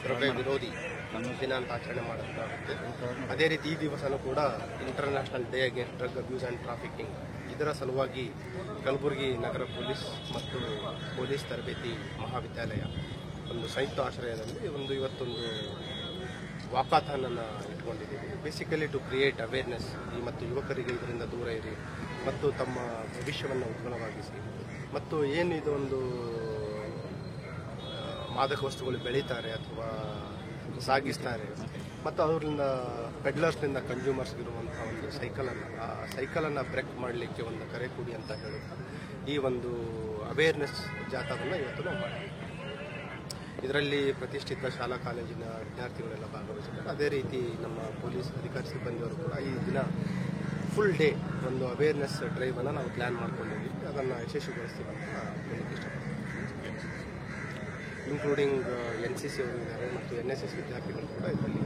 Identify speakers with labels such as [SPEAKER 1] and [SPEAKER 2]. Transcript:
[SPEAKER 1] ದ್ರವ್ಯ ವಿರೋಧಿ ದಿನ ಅಂತ ಆಚರಣೆ ಮಾಡಲಾಗುತ್ತೆ. ಅದೇ ರೀತಿ ಈ ದಿವಸನೂ ಕೂಡ international day against drug abuse and trafficking, ಇದರ ಸಲುವಾಗಿ ಕಲಬುರಗಿ ನಗರ ಪೊಲೀಸ್ ಮತ್ತು ಪೊಲೀಸ್ ತರಬೇತಿ ಮಹಾವಿದ್ಯಾಲಯ ಒಂದು ಸಂಯುಕ್ತ ಆಶ್ರಯದಲ್ಲಿ ಇವತ್ತೊಂದು ವಾಕಾಥಾನನ್ನು ಇಟ್ಕೊಂಡಿದ್ದೀವಿ. ಬೇಸಿಕಲಿ ಟು ಕ್ರಿಯೇಟ್ ಅವೇರ್ನೆಸ್ ಮತ್ತು ಯುವಕರಿಗೆ ಇದರಿಂದ ದೂರ ಇರಿ ಮತ್ತು ತಮ್ಮ ಭವಿಷ್ಯವನ್ನು ಉಜ್ವಲವಾಗಿಸಿ ಮತ್ತು ಏನು ಇದೊಂದು ಮಾದಕ ವಸ್ತುಗಳು ಬೆಳೀತಾರೆ ಅಥವಾ ಸಾಗಿಸ್ತಾರೆ ಮತ್ತು ಅವರಿಂದ ಪೆಡ್ಲರ್ಸ್ನಿಂದ ಕನ್ಸ್ಯೂಮರ್ಸ್ಗಿರುವಂಥ ಒಂದು ಸೈಕಲನ್ನು ಬ್ರೇಕ್ ಮಾಡಲಿಕ್ಕೆ ಒಂದು ಕರೆ ಕೊಡಿ ಅಂತ ಹೇಳುತ್ತಾ ಈ ಒಂದು ಅವೇರ್ನೆಸ್ ಜಾಥಾವನ್ನು ಇವತ್ತು ನಾವು ಮಾಡಿದ್ದೀವಿ. ಇದರಲ್ಲಿ ಪ್ರತಿಷ್ಠಿತ ಶಾಲಾ ಕಾಲೇಜಿನ ವಿದ್ಯಾರ್ಥಿಗಳೆಲ್ಲ ಭಾಗವಹಿಸಿದ್ದಾರೆ. ಅದೇ ರೀತಿ ನಮ್ಮ ಪೊಲೀಸ್ ಅಧಿಕಾರಿ ಸಿಬ್ಬಂದಿಯವರು ಕೂಡ ಈ ದಿನ ಫುಲ್ ಡೇ ಒಂದು ಅವೇರ್ನೆಸ್ ಡ್ರೈವನ್ನು ನಾವು ಪ್ಲ್ಯಾನ್ ಮಾಡ್ಕೊಂಡಿದ್ದೀವಿ. ಅದನ್ನು ಯಶಸ್ವಿಗೊಳಿಸ್ತೀವಿ ಅಂತ ಹೇಳಕ್ಕೆ ಇಷ್ಟಪಡ್ತೀನಿ. ಇನ್ಕ್ಲೂಡಿಂಗ್ NCC ಅವರು ಇದ್ದಾರೆ ಮತ್ತು NSS ವಿದ್ಯಾರ್ಥಿಗಳು ಕೂಡ ಇದರಲ್ಲಿ